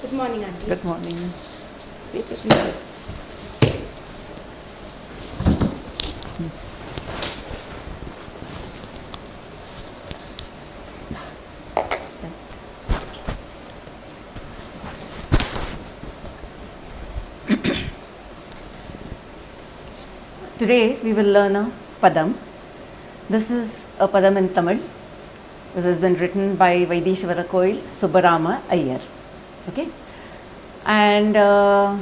Good morning, Auntie. Good morning. Wait, let me check. Just. Today we will learn a Padam. This is a Padam in Tamil. This has been written by Vaidishwara Koil Subbarama Iyer. Okay? And I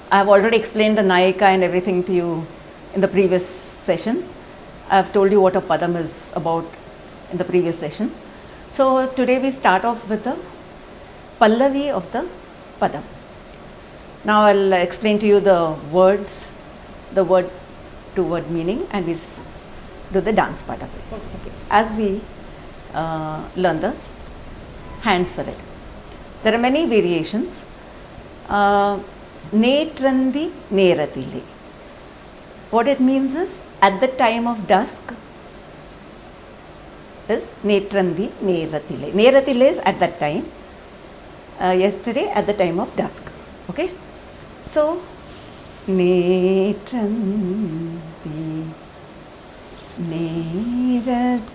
have already explained the Nayika and everything to you in the previous session. I have told you what a Padam is about in the previous session. So today we start off with the Pallavi of the Padam. Now I'll explain to you the words, the word to word meaning, and we'll do the dance part of it. Okay. As we learn the hands for it. There are many variations. Netrandi Neratile. What it means is at the time of dusk is Netrandi Neratile. Neratile is at that time. Yesterday at the time of dusk. Okay. So Netrandi Neratile.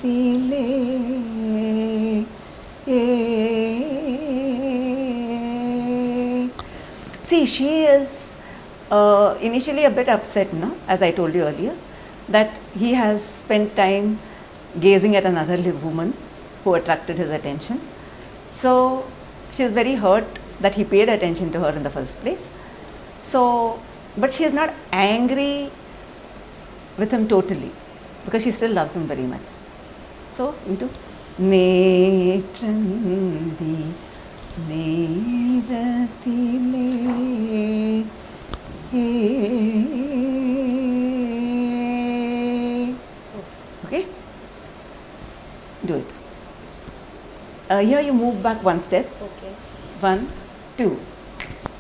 See, she is initially a bit upset, no? As I told you earlier, that he has spent time gazing at another woman who attracted his attention. So she is very hurt that he paid attention to her in the first place. So, but she is not angry with him totally, because she still loves him very much. So we do Netrandi Neratile. Okay? Do it. Here you move back one step. Okay. 1, 2.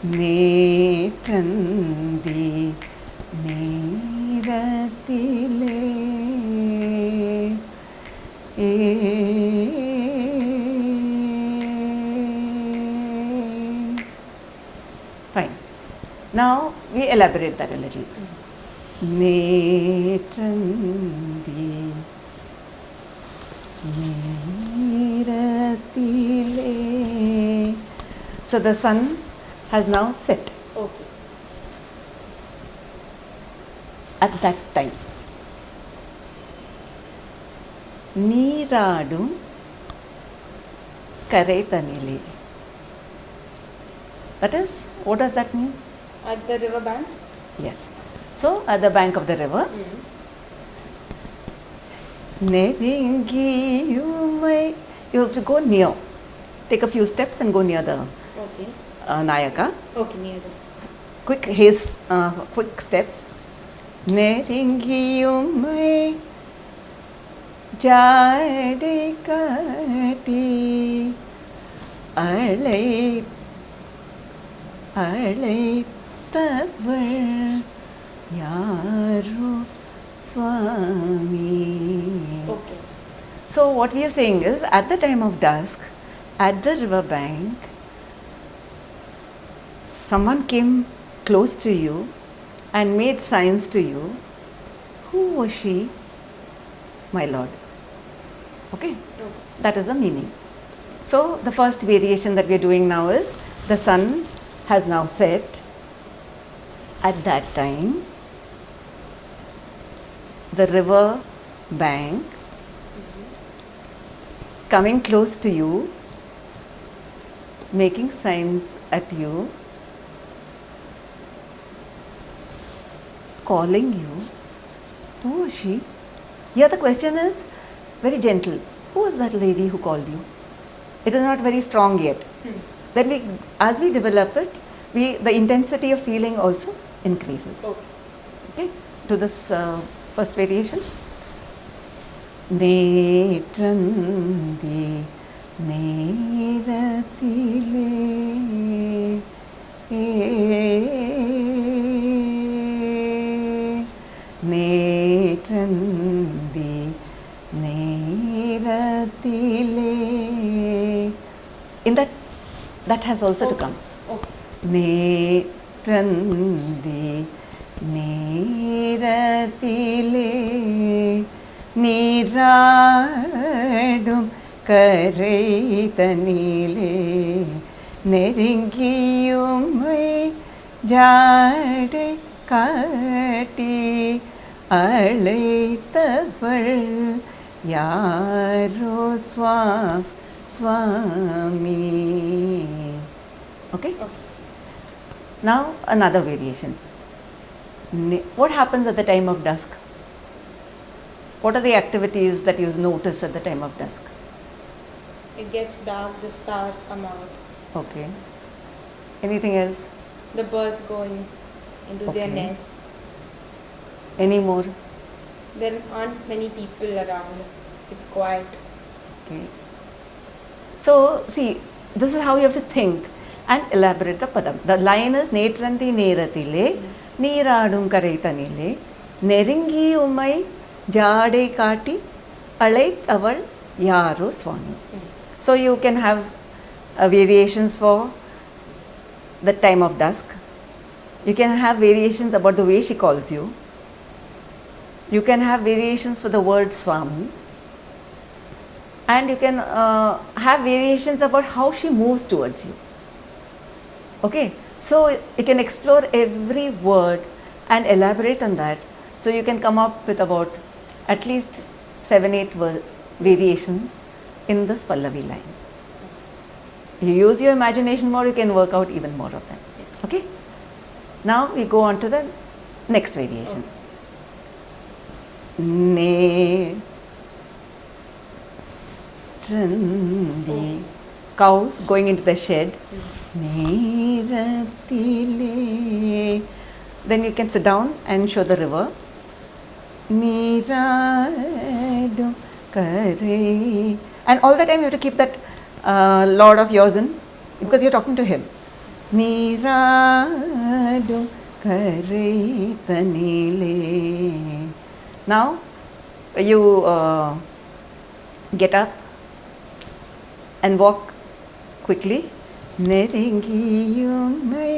Netrandi Neratile. Fine. Now we elaborate that a little. Netrandi Neratile. So the sun has now set. Okay. At that time. Neeradum Karetanile. That is, what does that mean? At the river banks? Yes. So, at the bank of the river, Neringiyumai. You have to go near. Take a few steps and go near the Okay. Nayaka. Okay, near the. Quick steps. Neringiyumai Jadikati Alai Alaitavai Yaru Swami. Okay. So what we are saying is, at the time of dusk, at the river bank, someone came close to you and made signs to you. Who was she? My Lord. Okay? That is the meaning. So the first variation that we are doing now is, the sun has now set. At that time, the river bank coming close to you, making signs at you, calling you. Who was she? Here the question is very gentle. Who was that lady who called you? It is not very strong yet. Then as we develop it, the intensity of feeling also increases. Okay. Okay, to this first variation. Netrandi Neratile. Netrandi Neratile. In that That has also to come. Okay. നേത്രന്തി നേരത്തിലേ നീരാടും കരൈതനിലേ നെരുങ്ങിയുമൈ ജാടை காட்டி அழைத்தவள் யாரோ Swami. Okay? Now another variation. What happens at the time of dusk? What are the activities that you notice at the time of dusk? It gets dark, the stars come out. Okay. Anything else? The birds go into their Okay. nests. Any more? There aren't many people around. It's quiet. Okay. So, see, this is how you have to think and elaborate the padam. The line is Netranti Neratile, Neeradum Karaitanile, Neringi Umai, Jade Kati, Alait Aval, Yaro Swami. So, you can have variations for the time of dusk. You can have variations about the way she calls you. You can have variations for the word Swami. And you can have variations about how she moves towards you. Okay, so you can explore every word and elaborate on that. So you can come up with about at least 7-8 variations in this Pallavi line. You use your imagination more, you can work out even more of them. Okay, now we go on to the next variation. Trandi, cows going into the shed. Neeratile. Then you can sit down and show the river. Neeradum Kare. And all the time you have to keep that Lord of yours in, because you're talking to him. Neeradum Kare Tanile. Now you get up and walk quickly. Nerengiyumai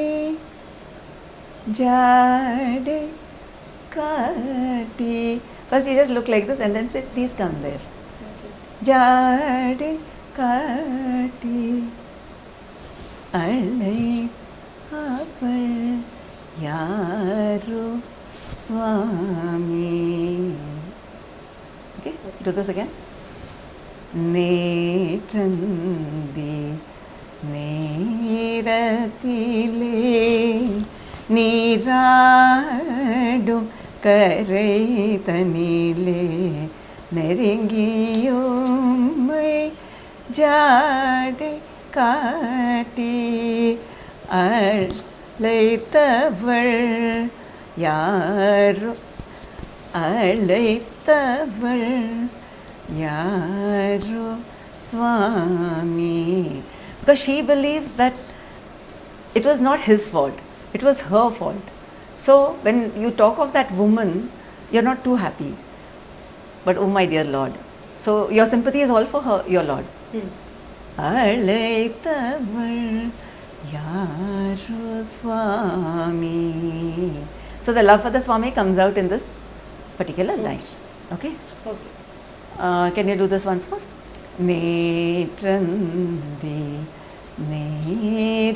jade kati. First you just look like this and then say, please come there. Jade kati alai aval yaro Swami. Okay, do this again. Netrandi Neratile Neeradum Karaitanile Nerengiyumai Jade Kati Alaitaval Yaro Alaitaval Yaro Swami. Because she believes that it was not his fault, it was her fault. So when you talk of that woman, you're not too happy. But oh my dear Lord. So your sympathy is all for her, your Lord. Alaitaval Yaro Swami. So the love for the Swami comes out in this particular line. Okay? Okay. Can you do this once more? Netrandi Neratile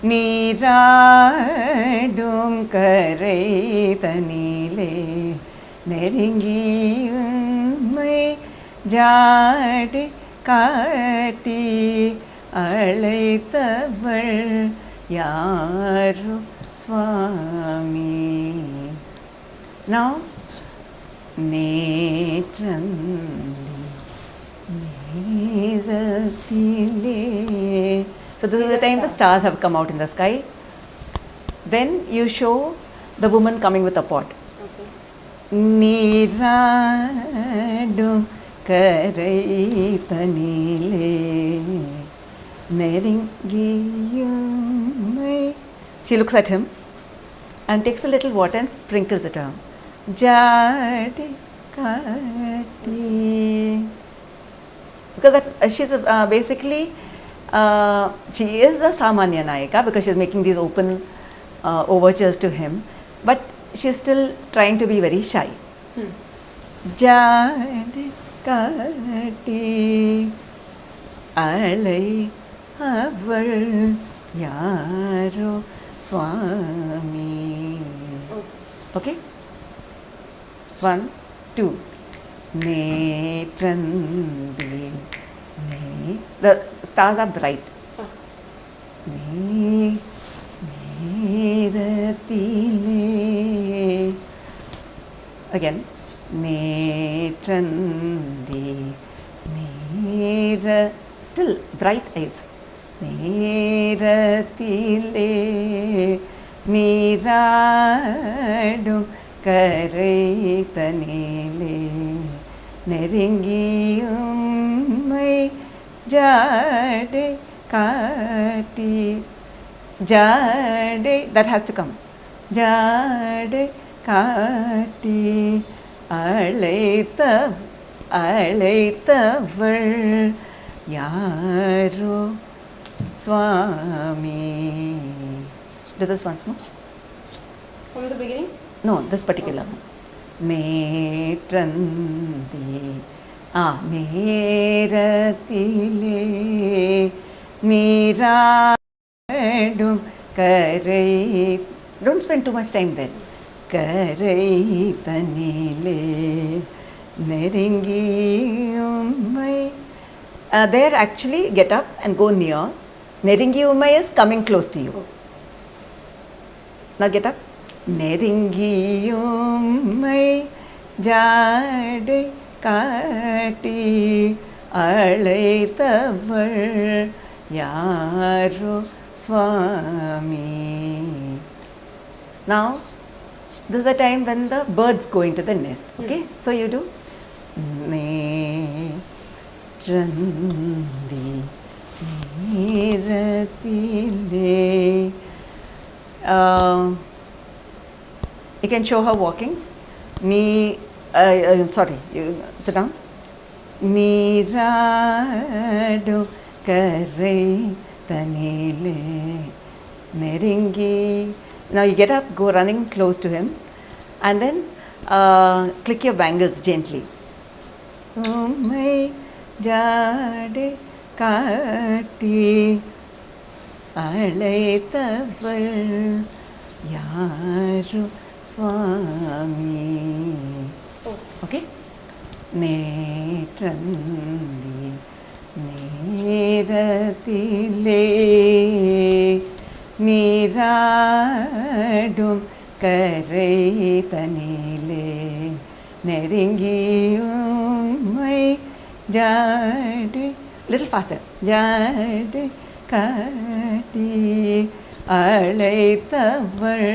Neeradum Karaitanile Nerengiyumai Jade Kati Alaitaval Yaro Swami. Now, Netrandi Neratile. So this is the time the stars have come out in the sky. Then you show the woman coming with a pot. Neeradum Karaitanile Nerengiyumai. She looks at him and takes a little water and sprinkles it on. Jade Kati. Because that, she's basically She is a Samanya Nayika because she is making these open overtures to him, but she is still trying to be very shy. ஜாடை காட்டி அலை அவள் யாரோ சுவாமி. Okay? 1, 2. நேற்றந்தே நே. The stars are bright. நேரத்திலே. Again. நேற்றந்தே நேர. Still bright eyes. நேரத்திலே நீராடும் கரை தனிலே நெருங்கியும்மை ஜாடை காட்டி. ஜாடை, that has to come. ஜாடை காட்டி அழைத்தவள் யாரோ சுவாமி. Do this once more. From the beginning? No, this particular one. நேற்றந்தே நேரத்திலே நீராடும் கரை. Don't spend too much time there. கரை தனிலே நெருங்கியும்மை. There actually get up and go near. நெருங்கியும்மை is coming close to you. Now get up. நெருங்கியும்மை ஜாடை காட்டி அழைத்தவள் யாரோ சுவாமி. Now this is the time when the birds go into the nest. Okay, so you do நேற்றந்தி நேரத்திலே. You can show her walking. Sorry, you sit down. நீராடும் கரை தனிலே நெருங்கி. Now you get up, go running close to him, and then click your bangles gently. உம்மை ஜாடை காட்டி அழைத்தவள் யாரோ சுவாமி. Okay? நேற்றந்தி நேரத்திலே நீராடும் கரை தனிலே நெருங்கியும்மை ஜாடை. Little faster. ஜாடை காட்டி அழைத்தவள்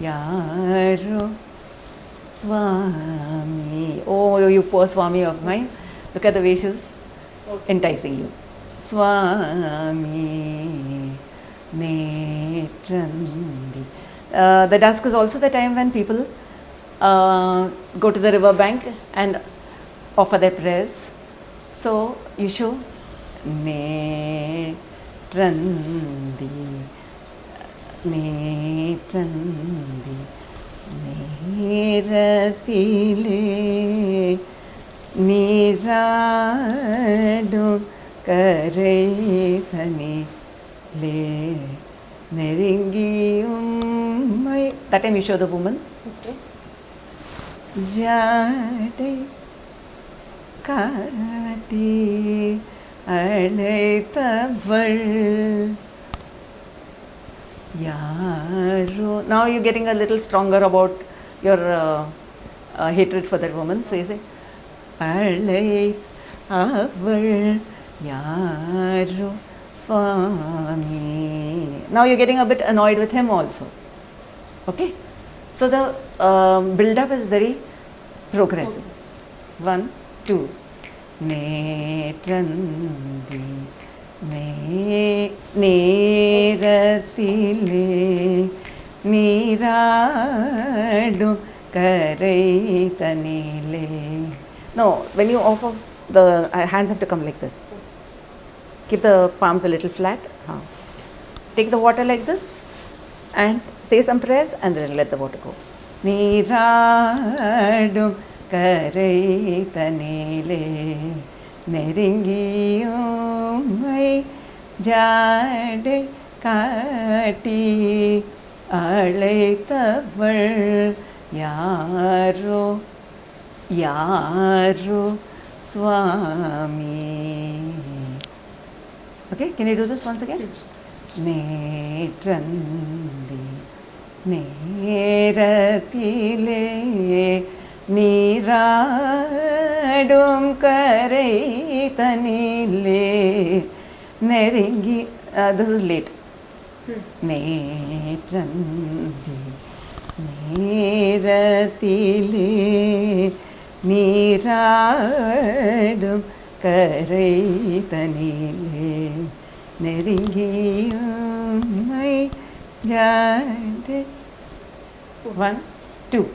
யாரோ சுவாமி. Oh, you poor Swami of mine. Look at the way she's enticing you. Swami Netrandi. The dusk is also the time when people go to the river bank and offer their prayers. So you show Netrandi. Netrandi நேரத்திலே நீராடும் கரை தனிலே நெருங்கியும்மை. That time you show the woman. Okay. ஜாடை காட்டி அழைத்தவள் yaro. Now you're getting a little stronger about your hatred for that woman. So you say, alai aval yaro swami. Now you're getting a bit annoyed with him also. Okay? So the build-up is very progressive. 1, 2. Netrandi. நேரத்திலே நீராடும் கரை தனிலே. No, when you offer, the hands have to come like this. Keep the palms a little flat. Take the water like this and say some prayers and then let the water go. Neeradum karai tanile neringi jade kaati alaithaval yaro yaro swami. Okay, can you do this once again? Netrandi neratile neeradum karai tanile neringi. This is late. Netrandi neratile neeradum karai tanile neringi jade. 1, 2.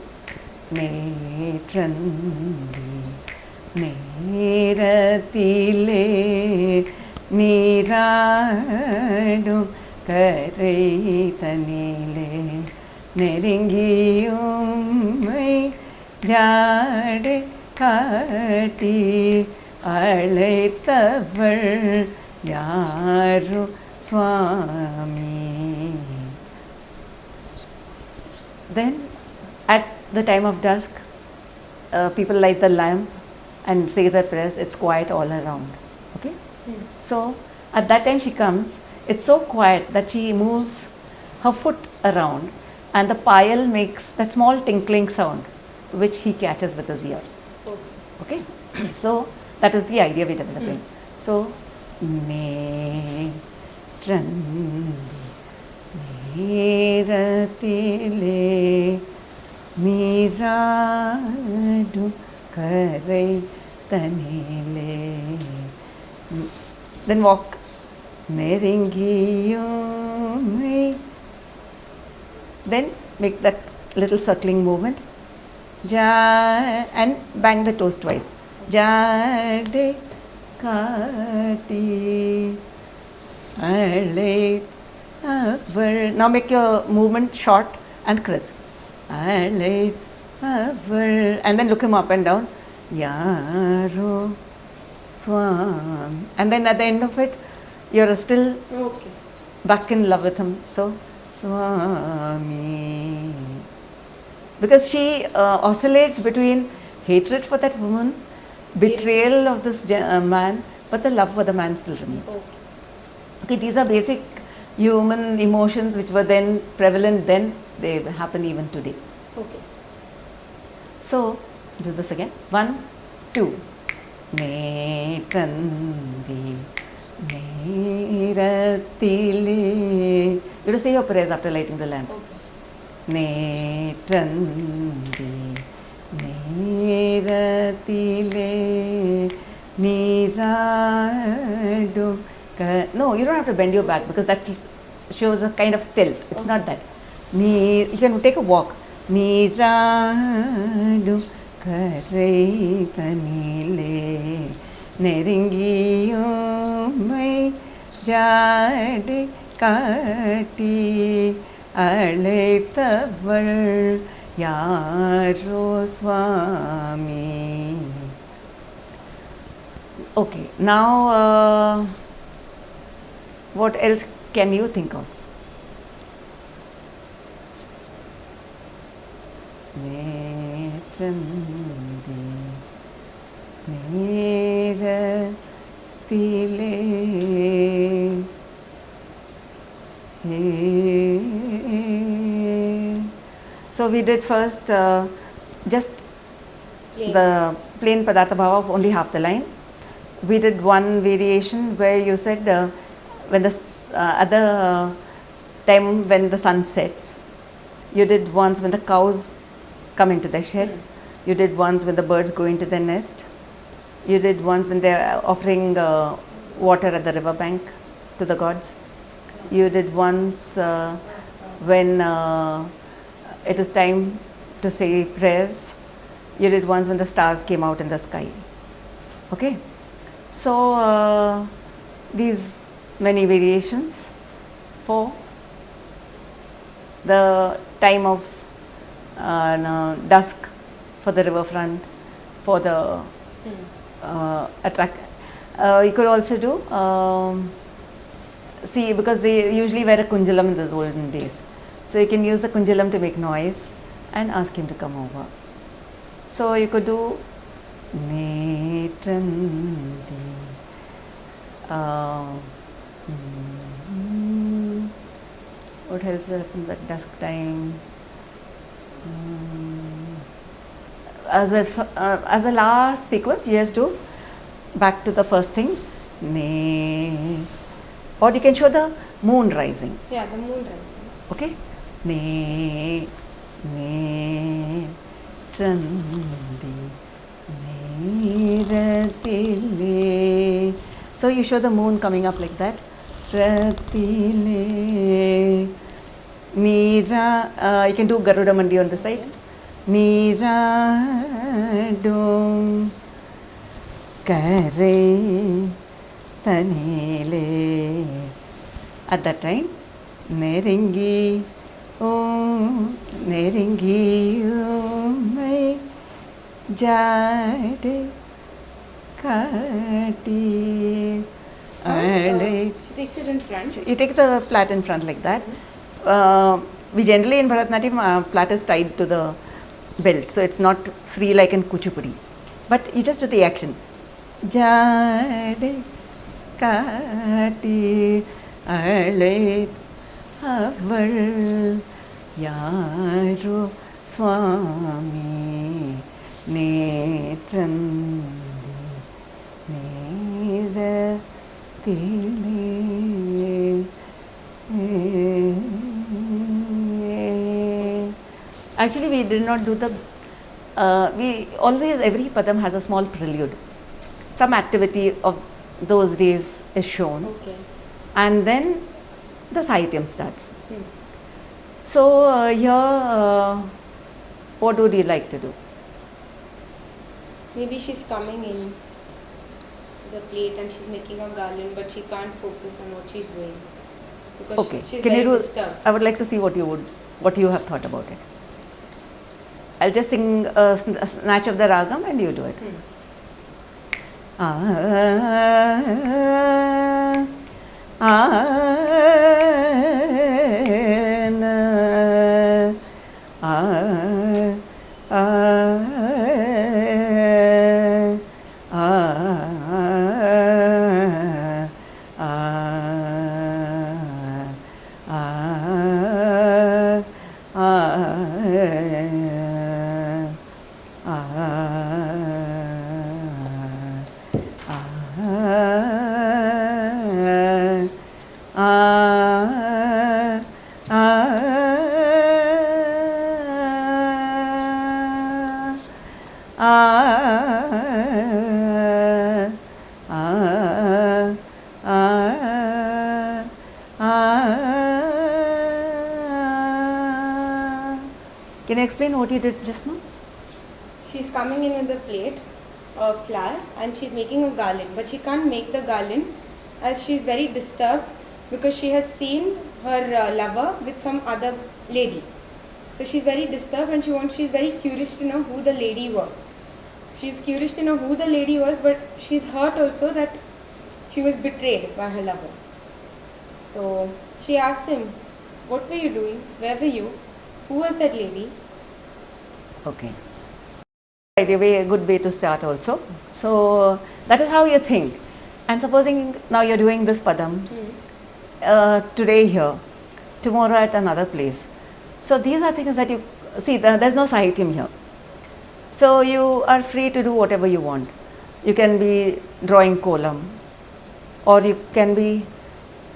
Netrandi neratile neeradum karai tanile neringi jade kaati alaithaval yaro swami. Then at the time of dusk, people light the lamp and say their prayers. It's quiet all around. Okay? So at that time she comes, it's so quiet that she moves her foot around and the payal makes that small tinkling sound which he catches with his ear. Okay? So that is the idea we're developing. So netrandi neratile neeradum karai tanile. Then walk. Neringi. Then make that little circling movement. And bang the toes twice. Jade kaati alai. Now make your movement short and crisp. And then look him up and down. Yaro swam. And then at the end of it, you're still back in love with him. So Swami. Because she oscillates between hatred for that woman, betrayal of this man, but the love for the man still remains. Okay, these are basic human emotions which were then prevalent then, they happen even today. Okay. So, do this again. 1, 2. Netrandi neratile. You have to say your prayers after lighting the lamp. Netrandi neratile neeradum. No, you don't have to bend your back because that shows a kind of stealth. It's not that. You can take a walk. Neeradum karai tanile neringi jade kaati alaithaval yaro swami. Okay, now what else can you think of? Netrandi neratile. So we did first just the plain Padartha Bhava of only half the line. We did one variation where you said when the at the time when the sun sets. You did once when the cows come into the shed. You did once when the birds go into the nest. You did once when they are offering water at the river bank to the gods. You did once when it is time to say prayers. You did once when the stars came out in the sky. Okay? So these many variations for the time of dusk, for the riverfront, for the attract. You could also do see, because they usually wear a kunjalam in those olden days, so you can use the kunjalam to make noise and ask him to come over. So you could do Netrandi. What else happens at dusk time? As a last sequence, you just do back to the first thing, ne, or you can show the moon rising. Yeah, the moon rising. Okay, ne, trandi, neratile. So you show the moon coming up like that. Ratile, Nira. You can do Garuda Mandi on the side. Niradum Kare Tanile. At that time, Neringi Mai Jade Kati. She takes it in front. You take the plait in front like that. We generally in Bharatanatyam, plait is tied to the belt, so it's not free like in Kuchipudi. But you just do the action. Jade Kati Alet Aval Yaro Swami Netrandi Nera Actually, we did not do the. We always, every padam has a small prelude. Some activity of those days is shown, Okay. and then the Sahityam starts. So, here, what would you like to do? Maybe she's coming in the plate and she's making a garland, but she can't focus on what she's doing because Okay, she's can very you do? disturbed. I would like to see what you have thought about it. I'll just sing a snatch of the ragam and you do it. Can you explain what you did just now? She's coming in with a plate of flowers and she's making a garland, but she can't make the garland as she's very disturbed because she had seen her lover with some other lady. So she's very disturbed and she's very curious to know who the lady was. She's curious to know who the lady was, but she's hurt also that she was betrayed by her lover. So she asked him, "What were you doing? Where were you? Who was that lady?" Okay. By the way, a good way to start also. So that is how you think. And supposing now you're doing this padam today here, tomorrow at another place. So these are things that you see. There's no sahityam here. So you are free to do whatever you want. You can be drawing kolam, or you can be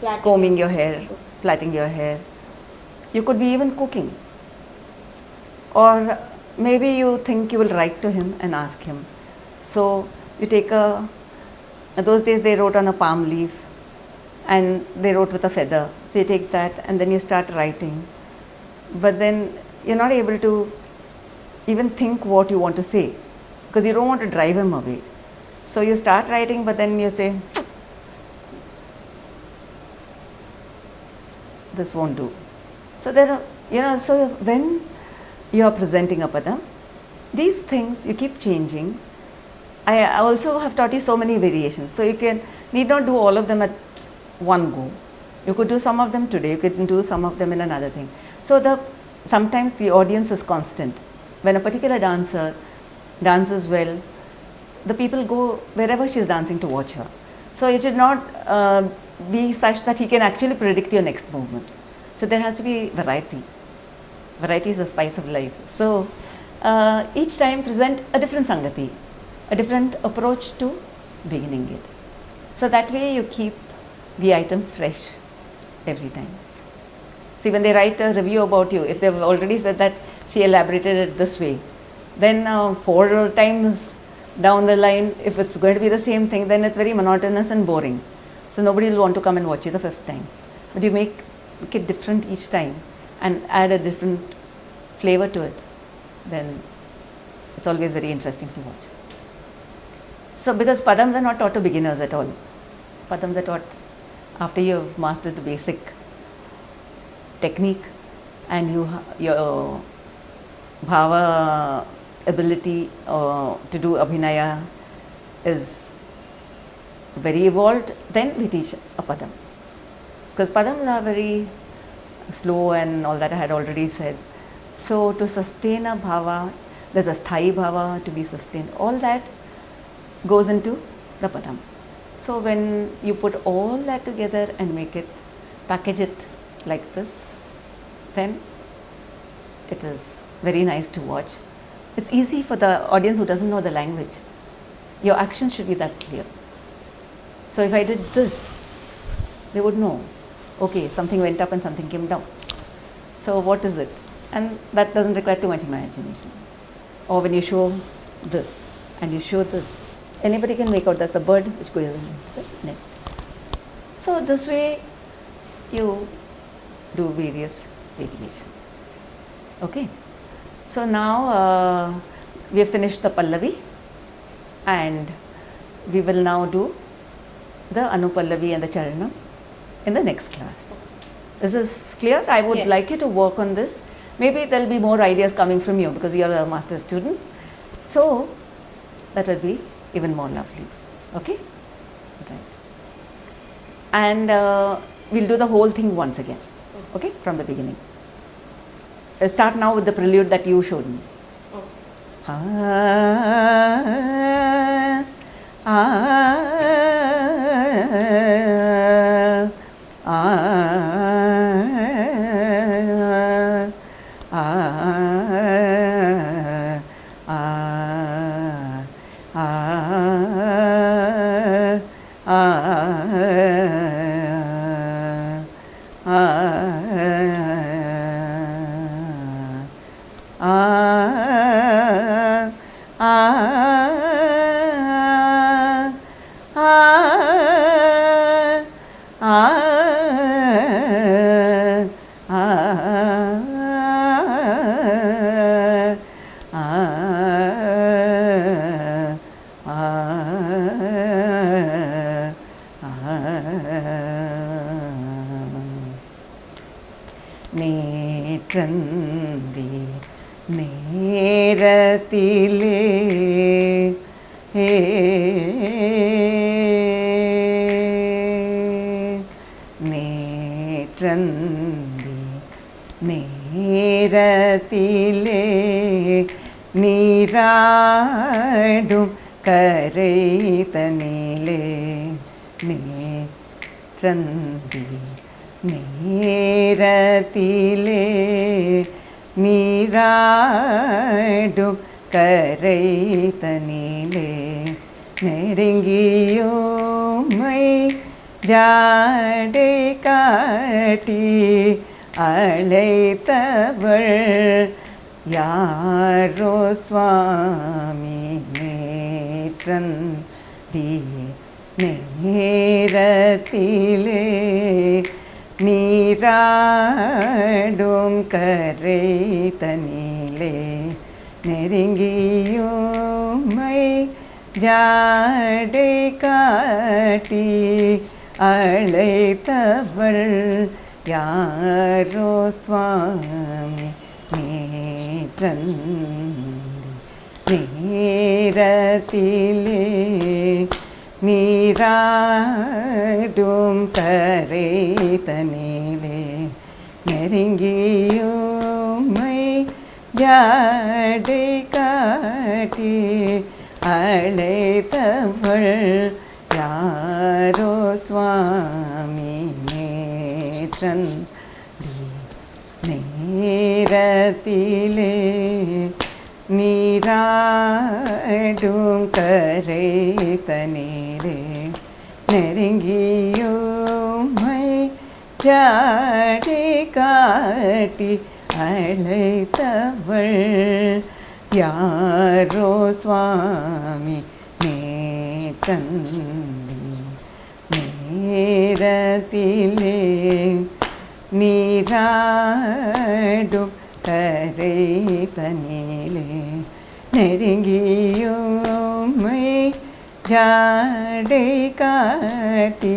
Platinum. combing your hair, plaiting your hair. You could be even cooking. Or maybe you think you will write to him and ask him. So you take those days they wrote on a palm leaf and they wrote with a feather. So you take that and then you start writing. But then you're not able to even think what you want to say because you don't want to drive him away. So you start writing, but then you say, this won't do. So there are, so when you are presenting a padam, these things you keep changing. I also have taught you so many variations, so you need not do all of them at one go. You could do some of them today, you could do some of them in another thing. So sometimes the audience is constant. When a particular dancer dances well, the people go wherever she is dancing to watch her. So it should not be such that he can actually predict your next movement. So there has to be variety. Variety is the spice of life. So each time present a different Sangati, a different approach to beginning it. So that way you keep the item fresh every time. See, when they write a review about you, if they've already said that she elaborated it this way, then 4 times down the line, if it's going to be the same thing, then it's very monotonous and boring. So nobody will want to come and watch you the 5th time. But you make it different each time and add a different flavor to it, then it's always very interesting to watch. So because padams are not taught to beginners at all. Padams are taught after you've mastered the basic technique and your bhava ability to do abhinaya is very evolved, then we teach a padam. Because padams are very slow and all that I had already said. So to sustain a bhava, there's a sthayi bhava to be sustained. All that goes into the padam. So when you put all that together and package it like this, then it is very nice to watch. It's easy for the audience who doesn't know the language. Your action should be that clear. So if I did this, they would know, okay, something went up and something came down. So what is it? And that doesn't require too much imagination. Or when you show this and you show this, anybody can make out that's the bird which goes in the nest. So this way you do various variations. Okay. So now we have finished the Pallavi and we will now do the Anupallavi and the Charanam in the next class. Is this clear? I would like you to work on this. Maybe there will be more ideas coming from you because you are a master student. So that will be even more lovely. Okay? Right. And we'll do the whole thing once again. Okay? From the beginning. Start now with the prelude that you showed me. നേത്രന്തി നേരത്തിലേ നേത്രന്തി നേരത്തിലേ നീരാടും കരൈതനിലേ നേത്രന്തി നേരത്തിലേ നീരാടും കരൈതനിലേ നെരുങ്ങിയോമൈ ஜாடை காட்டி அழைத்தவள் யாரோ சுவாமி நேற்றந்தி நேரத்திலே நீராடும் கரை தனிலே நெருங்கியுமை ஜாடை காட்டி அழைத்தவள் யாரோ சுவாமி நேற்றந்தி நேரத்திலே நீராடும் கரை தனிலே நெருங்கியுமை ஜாடை காட்டி அழைத்தவள் யாரோ சுவாமி நேற்றந்தி நேரத்திலே நீராடும் கரை தனிலே நெருங்கியுமை ஜாடை காட்டி அழைத்தவள் யாரோ சுவாமி நேற்றந்தி நேரத்திலே நீராடும் கரை தனிலே நெருங்கியுமை ஜாடை காட்டி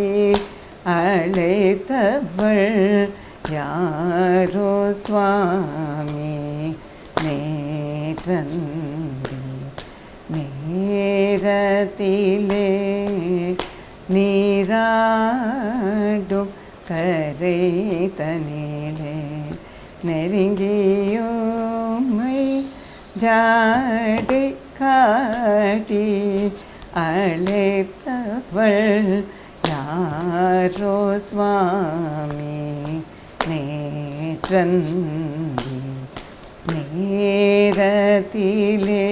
அழைத்தவள் யாரோ சுவாமி நேற்றந்தி நேரத்திலே நீராடும் கரை தனிலே நெருங்கியுமை ஜாடை காட்டி அழைத்தவள் யாரோ சுவாமி நேற்றந்தி நேரத்திலே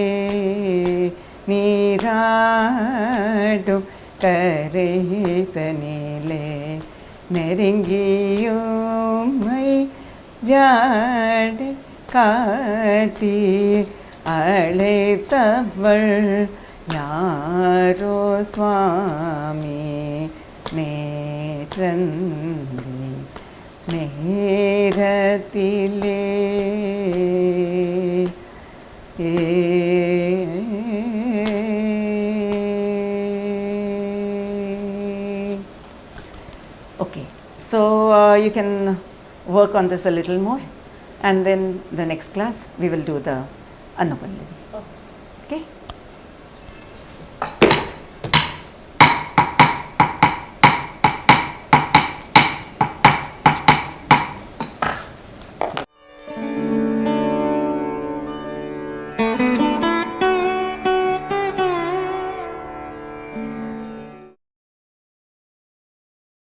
நீராடும் கரை தனிலே நெருங்கியுமை ஜாடை காட்டி அழைத்தவள் யாரோ சுவாமி நேற்றந்தி நேரத்திலே Okay, so you can work on this a little more, and then the next class we will do the Anupallavi. Okay. Thank you.